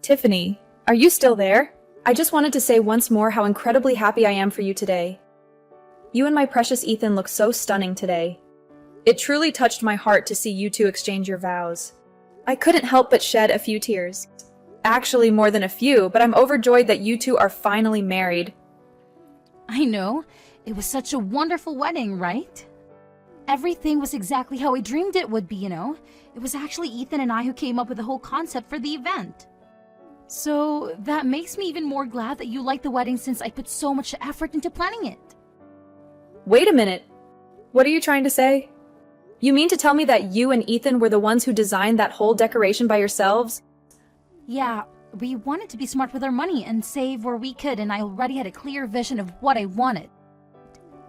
Tiffany, are you still there? I just wanted to say once more how incredibly happy I am for you today. You and my precious Ethan look so stunning today. It truly touched my heart to see you two exchange your vows. I couldn't help but shed a few tears. Actually, more than a few, but I'm overjoyed that you two are finally married. I know. It was such a wonderful wedding, right? Everything was exactly how I dreamed it would be, It was actually Ethan and I who came up with the whole concept for the event. So that makes me even more glad that you liked the wedding since I put so much effort into planning it. Wait a minute. What are you trying to say? You mean to tell me that you and Ethan were the ones who designed that whole decoration by yourselves? Yeah, we wanted to be smart with our money and save where we could, and I already had a clear vision of what I wanted.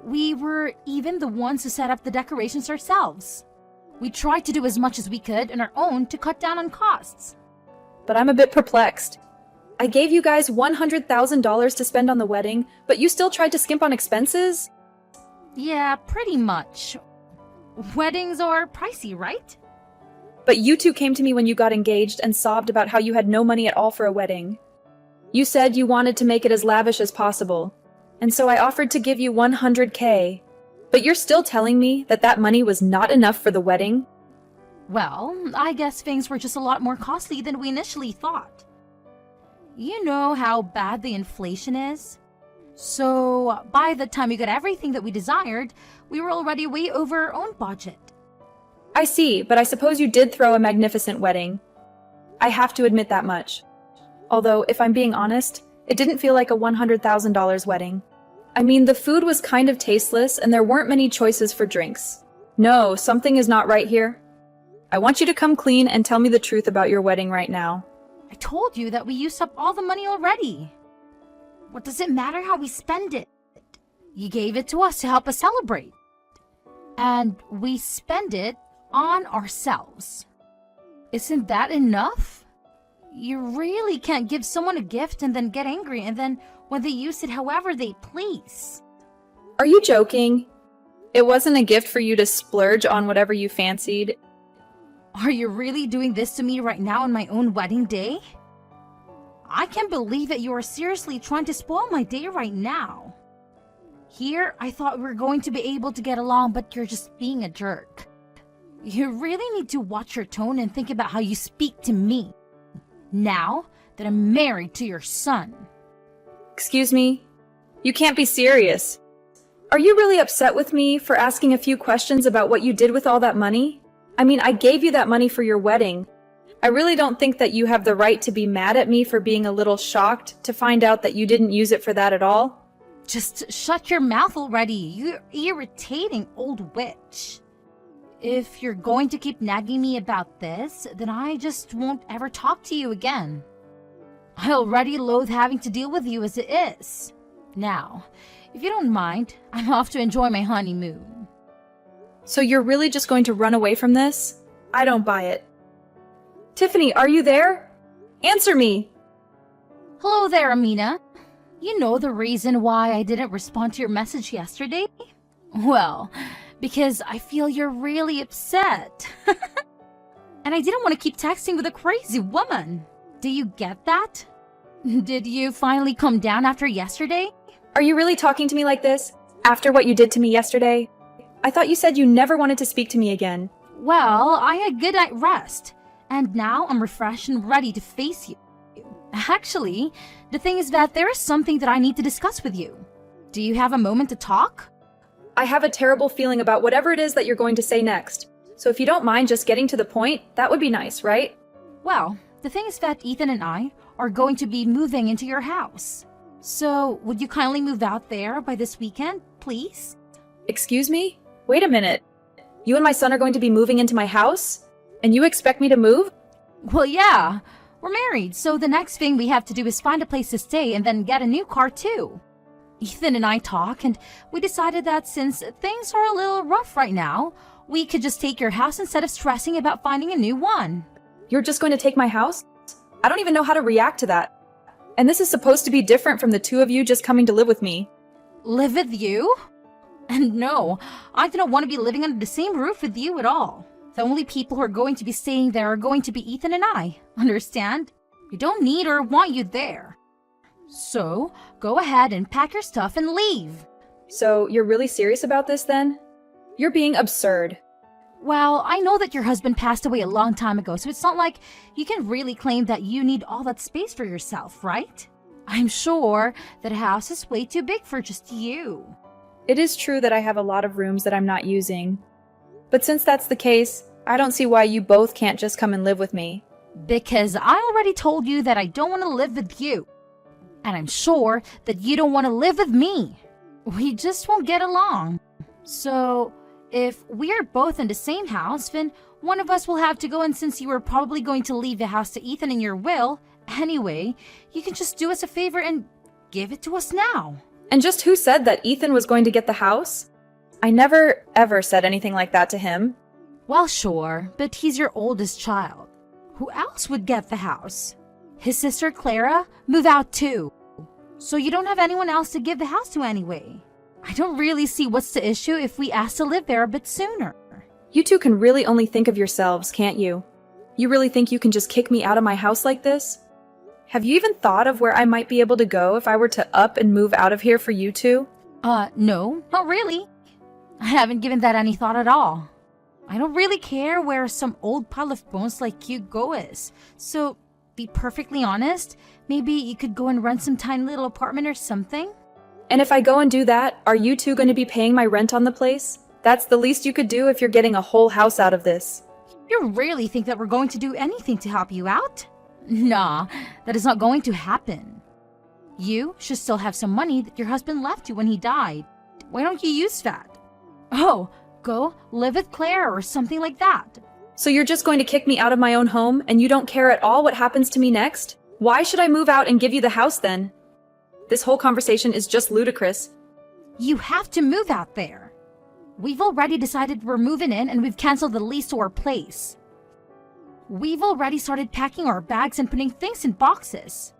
We were even the ones who set up the decorations ourselves. We tried to do as much as we could on our own to cut down on costs. But I'm a bit perplexed. I gave you guys $100,000 to spend on the wedding, but you still tried to skimp on expenses? Yeah, pretty much. Weddings are pricey, right? But you two came to me when you got engaged and sobbed about how you had no money at all for a wedding. You said you wanted to make it as lavish as possible, and so I offered to give you $100K. But you're still telling me that that money was not enough for the wedding? Well, I guess things were just a lot more costly than we initially thought. You know how bad the inflation is? So, by the time we got everything that we desired, we were already way over our own budget. I see, but I suppose you did throw a magnificent wedding. I have to admit that much. Although, if I'm being honest, it didn't feel like a $100,000 wedding. I mean, the food was kind of tasteless and there weren't many choices for drinks. No, something is not right here. I want you to come clean and tell me the truth about your wedding right now. I told you that we used up all the money already. What does it matter how we spend it? You gave it to us to help us celebrate. And we spend it on ourselves. Isn't that enough? You really can't give someone a gift and then get angry and then when they use it however they please. Are you joking? It wasn't a gift for you to splurge on whatever you fancied. Are you really doing this to me right now on my own wedding day? I can't believe that you are seriously trying to spoil my day right now. Here, I thought we were going to be able to get along, but you're just being a jerk. You really need to watch your tone and think about how you speak to me, now that I'm married to your son. Excuse me? You can't be serious. Are you really upset with me for asking a few questions about what you did with all that money? I mean, I gave you that money for your wedding. I really don't think that you have the right to be mad at me for being a little shocked to find out that you didn't use it for that at all. Just shut your mouth already, you irritating old witch. If you're going to keep nagging me about this, then I just won't ever talk to you again. I already loathe having to deal with you as it is. Now, if you don't mind, I'm off to enjoy my honeymoon. So you're really just going to run away from this? I don't buy it. Tiffany, are you there? Answer me! Hello there, Amina. You know the reason why I didn't respond to your message yesterday? Well, because I feel you're really upset. And I didn't want to keep texting with a crazy woman. Do you get that? Did you finally come down after yesterday? Are you really talking to me like this? After what you did to me yesterday? I thought you said you never wanted to speak to me again. Well, I had a good night rest. And now I'm refreshed and ready to face you. Actually, the thing is that there is something that I need to discuss with you. Do you have a moment to talk? I have a terrible feeling about whatever it is that you're going to say next. So if you don't mind just getting to the point, that would be nice, right? Well, the thing is that Ethan and I are going to be moving into your house. So, would you kindly move out there by this weekend, please? Excuse me? Wait a minute. You and my son are going to be moving into my house? And you expect me to move? Well, yeah. We're married, so the next thing we have to do is find a place to stay and then get a new car too. Ethan and I talked, and we decided that since things are a little rough right now, we could just take your house instead of stressing about finding a new one. You're just going to take my house? I don't even know how to react to that. And this is supposed to be different from the two of you just coming to live with me. Live with you? And no, I do not want to be living under the same roof with you at all. The only people who are going to be staying there are going to be Ethan and I, understand? I don't need or want you there. So, go ahead and pack your stuff and leave. So, you're really serious about this then? You're being absurd. Well, I know that your husband passed away a long time ago, so it's not like you can really claim that you need all that space for yourself, right? I'm sure that house is way too big for just you. It is true that I have a lot of rooms that I'm not using. But since that's the case, I don't see why you both can't just come and live with me. Because I already told you that I don't want to live with you. And I'm sure that you don't want to live with me. We just won't get along. So, if we are both in the same house, then one of us will have to go, and since you were probably going to leave the house to Ethan in your will, anyway, you can just do us a favor and give it to us now. And just who said that Ethan was going to get the house? I never, ever said anything like that to him. Well, sure, but he's your oldest child. Who else would get the house? His sister Clara moved out too. So you don't have anyone else to give the house to anyway. I don't really see what's the issue if we ask to live there a bit sooner. You two can really only think of yourselves, can't you? You really think you can just kick me out of my house like this? Have you even thought of where I might be able to go if I were to up and move out of here for you two? No, not really. I haven't given that any thought at all. I don't really care where some old pile of bones like you go is. So, be perfectly honest, maybe you could go and rent some tiny little apartment or something? And if I go and do that, are you two going to be paying my rent on the place? That's the least you could do if you're getting a whole house out of this. You really think that we're going to do anything to help you out? Nah, that is not going to happen. You should still have some money that your husband left you when he died. Why don't you use that? Oh, go live with Claire or something like that. So you're just going to kick me out of my own home and you don't care at all what happens to me next? Why should I move out and give you the house then? This whole conversation is just ludicrous. You have to move out there. We've already decided we're moving in and we've canceled the lease to our place. We've already started packing our bags and putting things in boxes.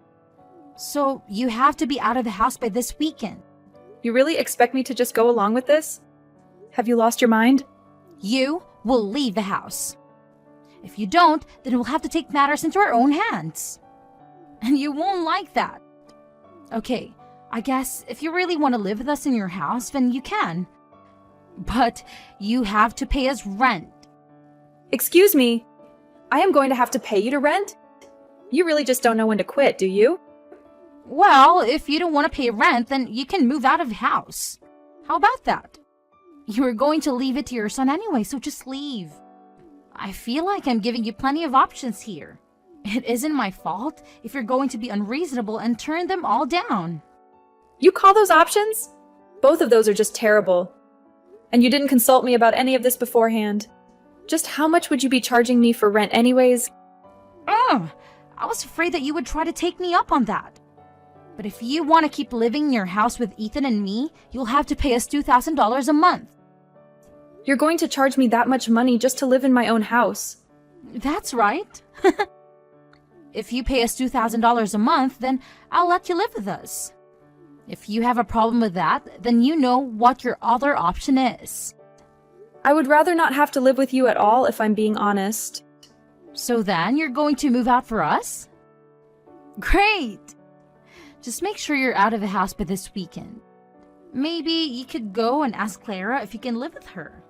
So you have to be out of the house by this weekend. You really expect me to just go along with this? Have you lost your mind? You will leave the house. If you don't, then we'll have to take matters into our own hands. And you won't like that. Okay, I guess if you really want to live with us in your house, then you can. But you have to pay us rent. Excuse me, I am going to have to pay you to rent? You really just don't know when to quit, do you? Well, if you don't want to pay rent, then you can move out of the house. How about that? You were going to leave it to your son anyway, so just leave. I feel like I'm giving you plenty of options here. It isn't my fault if you're going to be unreasonable and turn them all down. You call those options? Both of those are just terrible. And you didn't consult me about any of this beforehand. Just how much would you be charging me for rent anyways? I was afraid that you would try to take me up on that. But if you want to keep living in your house with Ethan and me, you'll have to pay us $2,000 a month. You're going to charge me that much money just to live in my own house? That's right. If you pay us $2,000 a month, then I'll let you live with us. If you have a problem with that, then you know what your other option is. I would rather not have to live with you at all if I'm being honest. So then you're going to move out for us? Great! Just make sure you're out of the house by this weekend. Maybe you could go and ask Clara if you can live with her.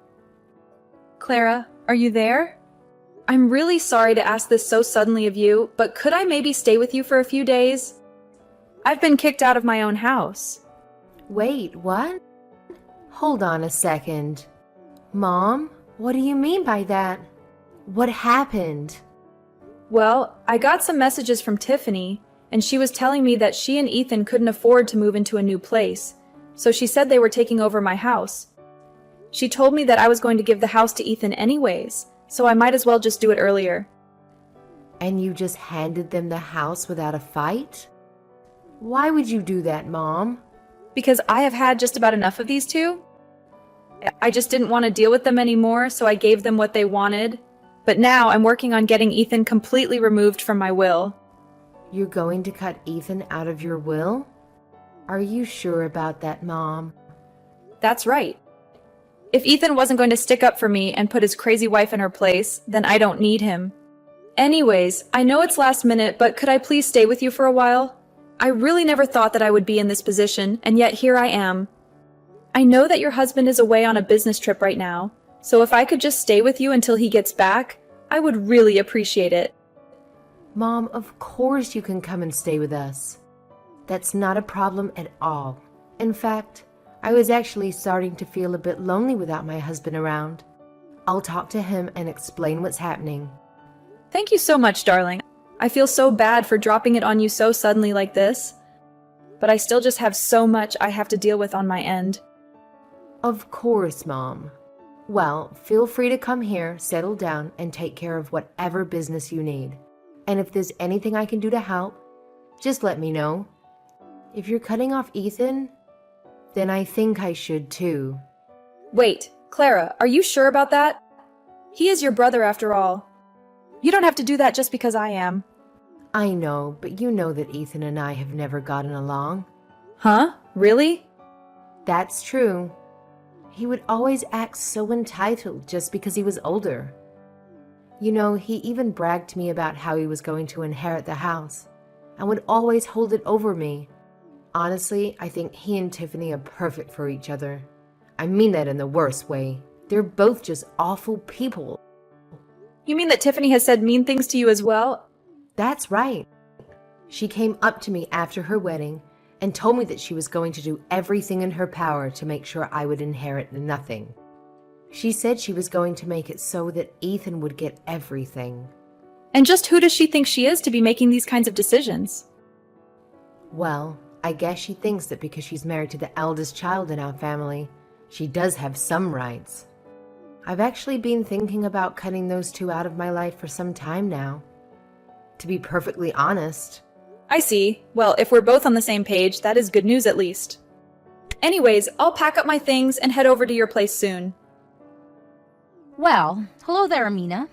Clara, are you there? I'm really sorry to ask this so suddenly of you, but could I maybe stay with you for a few days? I've been kicked out of my own house. Wait, what? Hold on a second. Mom, what do you mean by that? What happened? Well, I got some messages from Tiffany, and she was telling me that she and Ethan couldn't afford to move into a new place, so she said they were taking over my house. She told me that I was going to give the house to Ethan anyways, so I might as well just do it earlier. And you just handed them the house without a fight? Why would you do that, Mom? Because I have had just about enough of these two. I just didn't want to deal with them anymore, so I gave them what they wanted. But now I'm working on getting Ethan completely removed from my will. You're going to cut Ethan out of your will? Are you sure about that, Mom? That's right. If Ethan wasn't going to stick up for me and put his crazy wife in her place, then I don't need him. Anyways, I know it's last minute, but could I please stay with you for a while? I really never thought that I would be in this position, and yet here I am. I know that your husband is away on a business trip right now, so if I could just stay with you until he gets back, I would really appreciate it. Mom, of course you can come and stay with us. That's not a problem at all. In fact, I was actually starting to feel a bit lonely without my husband around. I'll talk to him and explain what's happening. Thank you so much, darling. I feel so bad for dropping it on you so suddenly like this, but I still just have so much I have to deal with on my end. Of course, Mom. Well, feel free to come here, settle down, and take care of whatever business you need. And if there's anything I can do to help, just let me know. If you're cutting off Ethan, then I think I should too. Wait, Clara, are you sure about that? He is your brother after all. You don't have to do that just because I am. I know, but you know that Ethan and I have never gotten along. Huh? Really? That's true. He would always act so entitled just because he was older. You know, he even bragged to me about how he was going to inherit the house and would always hold it over me. Honestly, I think he and Tiffany are perfect for each other. I mean that in the worst way. They're both just awful people. You mean that Tiffany has said mean things to you as well? That's right. She came up to me after her wedding and told me that she was going to do everything in her power to make sure I would inherit nothing. She said she was going to make it so that Ethan would get everything. And just who does she think she is to be making these kinds of decisions? Well, I guess she thinks that because she's married to the eldest child in our family, she does have some rights. I've actually been thinking about cutting those two out of my life for some time now. To be perfectly honest. I see. Well, if we're both on the same page, that is good news at least. Anyways, I'll pack up my things and head over to your place soon. Well, hello there, Amina.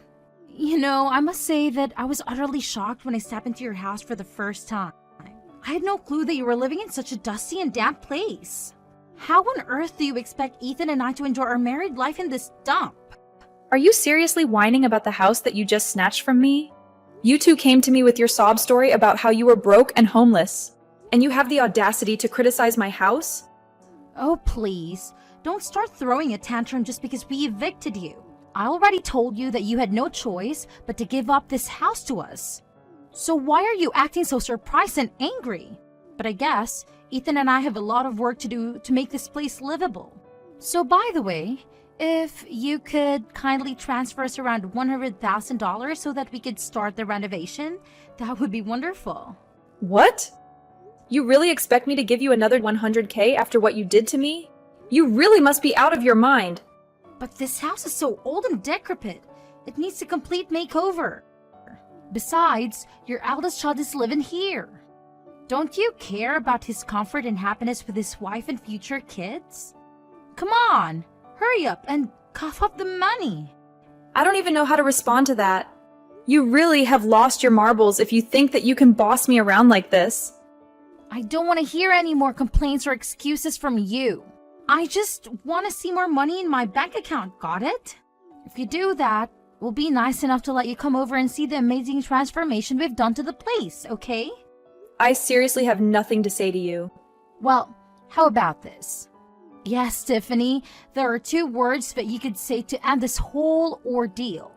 You know, I must say that I was utterly shocked when I stepped into your house for the first time. I had no clue that you were living in such a dusty and damp place. How on earth do you expect Ethan and I to enjoy our married life in this dump? Are you seriously whining about the house that you just snatched from me? You two came to me with your sob story about how you were broke and homeless, and you have the audacity to criticize my house? Oh, please. Don't start throwing a tantrum just because we evicted you. I already told you that you had no choice but to give up this house to us. So why are you acting so surprised and angry? But I guess Ethan and I have a lot of work to do to make this place livable. So by the way, if you could kindly transfer us around $100,000 so that we could start the renovation, that would be wonderful. What? You really expect me to give you another $100K after what you did to me? You really must be out of your mind. But this house is so old and decrepit. It needs a complete makeover. Besides, your eldest child is living here. Don't you care about his comfort and happiness with his wife and future kids? Come on, hurry up and cough up the money. I don't even know how to respond to that. You really have lost your marbles if you think that you can boss me around like this. I don't want to hear any more complaints or excuses from you. I just want to see more money in my bank account, got it? If you do that, we'll be nice enough to let you come over and see the amazing transformation we've done to the place, okay? I seriously have nothing to say to you. Well, how about this? Yes, Tiffany, there are 2 words that you could say to end this whole ordeal.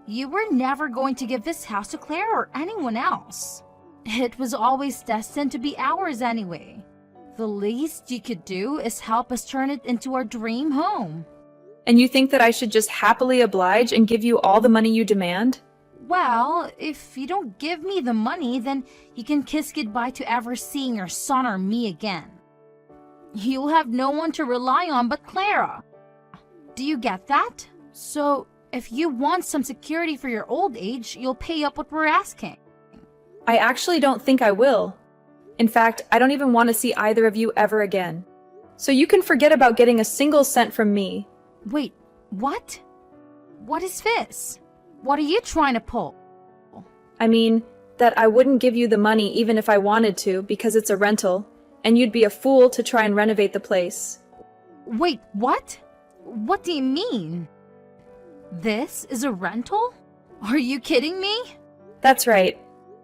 You were never going to give this house to Claire or anyone else. It was always destined to be ours anyway. The least you could do is help us turn it into our dream home. And you think that I should just happily oblige and give you all the money you demand? Well, if you don't give me the money, then you can kiss goodbye to ever seeing your son or me again. You'll have no one to rely on but Clara. Do you get that? So, if you want some security for your old age, you'll pay up what we're asking. I actually don't think I will. In fact, I don't even want to see either of you ever again. So you can forget about getting a single cent from me. Wait, what? What is this? What are you trying to pull? I mean, that I wouldn't give you the money even if I wanted to because it's a rental, and you'd be a fool to try and renovate the place. Wait, what? What do you mean? This is a rental? Are you kidding me? That's right.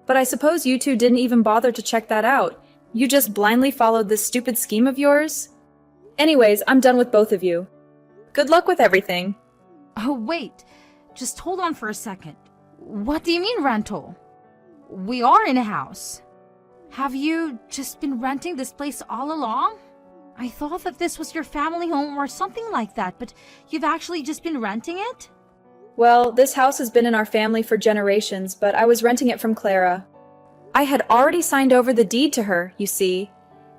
But I suppose you two didn't even bother to check that out. You just blindly followed this stupid scheme of yours? Anyways, I'm done with both of you. Good luck with everything. Oh, wait. Just hold on for a second. What do you mean rental? We are in a house. Have you just been renting this place all along? I thought that this was your family home or something like that, but you've actually just been renting it? Well, this house has been in our family for generations, but I was renting it from Clara. I had already signed over the deed to her, you see,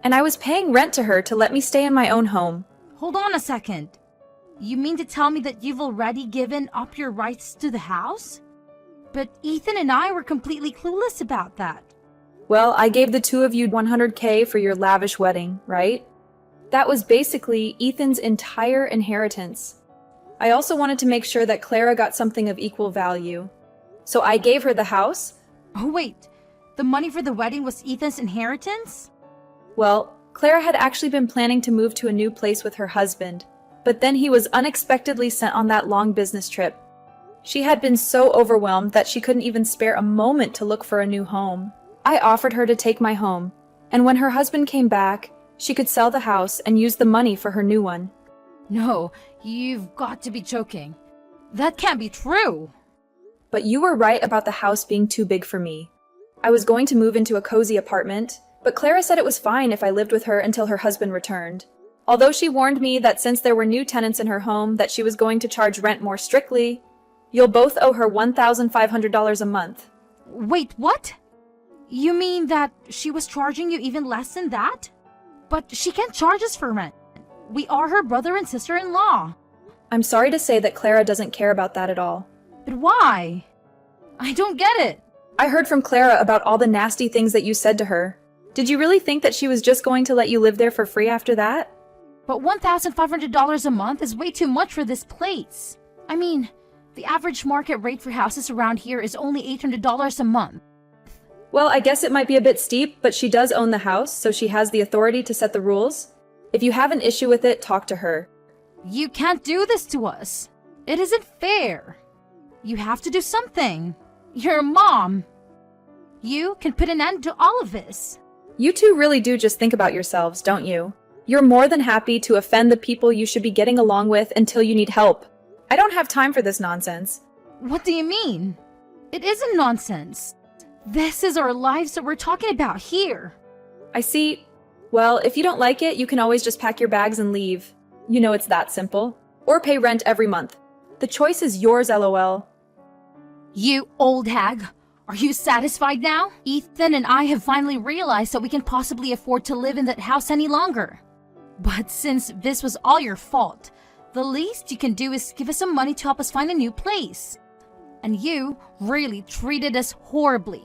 and I was paying rent to her to let me stay in my own home. Hold on a second. You mean to tell me that you've already given up your rights to the house? But Ethan and I were completely clueless about that. Well, I gave the two of you $100K for your lavish wedding, right? That was basically Ethan's entire inheritance. I also wanted to make sure that Clara got something of equal value. So I gave her the house. Oh, wait. The money for the wedding was Ethan's inheritance? Well, Clara had actually been planning to move to a new place with her husband, but then he was unexpectedly sent on that long business trip. She had been so overwhelmed that she couldn't even spare a moment to look for a new home. I offered her to take my home, and when her husband came back, she could sell the house and use the money for her new one. No, you've got to be joking. That can't be true. But you were right about the house being too big for me. I was going to move into a cozy apartment, but Clara said it was fine if I lived with her until her husband returned. Although she warned me that since there were new tenants in her home that she was going to charge rent more strictly. You'll both owe her $1,500 a month. Wait, what? You mean that she was charging you even less than that? But she can't charge us for rent. We are her brother and sister-in-law. I'm sorry to say that Clara doesn't care about that at all. But why? I don't get it. I heard from Clara about all the nasty things that you said to her. Did you really think that she was just going to let you live there for free after that? But $1,500 a month is way too much for this place. I mean, the average market rate for houses around here is only $800 a month. Well, I guess it might be a bit steep, but she does own the house, so she has the authority to set the rules. If you have an issue with it, talk to her. You can't do this to us. It isn't fair. You have to do something. You're a mom. You can put an end to all of this. You two really do just think about yourselves, don't you? You're more than happy to offend the people you should be getting along with until you need help. I don't have time for this nonsense. What do you mean? It isn't nonsense. This is our lives that we're talking about here. I see. Well, if you don't like it, you can always just pack your bags and leave. You know it's that simple. Or pay rent every month. The choice is yours, LOL. You old hag. Are you satisfied now? Ethan and I have finally realized that we can possibly afford to live in that house any longer. But since this was all your fault, the least you can do is give us some money to help us find a new place. And you really treated us horribly.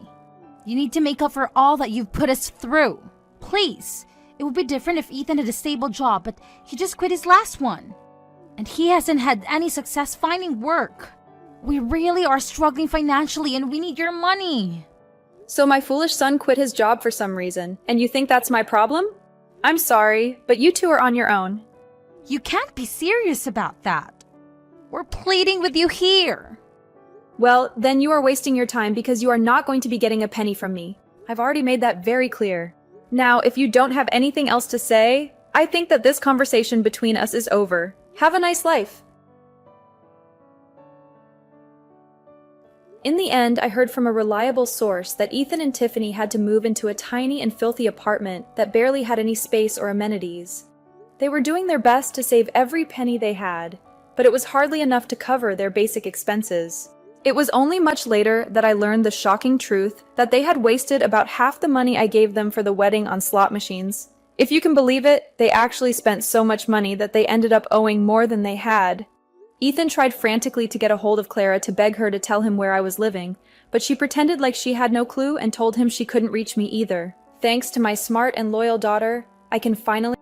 You need to make up for all that you've put us through. Please. It would be different if Ethan had a stable job, but he just quit his last one. And he hasn't had any success finding work. We really are struggling financially and we need your money. So my foolish son quit his job for some reason, and you think that's my problem? I'm sorry, but you two are on your own. You can't be serious about that. We're pleading with you here. Well, then you are wasting your time because you are not going to be getting a penny from me. I've already made that very clear. Now, if you don't have anything else to say, I think that this conversation between us is over. Have a nice life. In the end, I heard from a reliable source that Ethan and Tiffany had to move into a tiny and filthy apartment that barely had any space or amenities. They were doing their best to save every penny they had, but it was hardly enough to cover their basic expenses. It was only much later that I learned the shocking truth that they had wasted about half the money I gave them for the wedding on slot machines. If you can believe it, they actually spent so much money that they ended up owing more than they had. Ethan tried frantically to get a hold of Clara to beg her to tell him where I was living, but she pretended like she had no clue and told him she couldn't reach me either. Thanks to my smart and loyal daughter, I can finally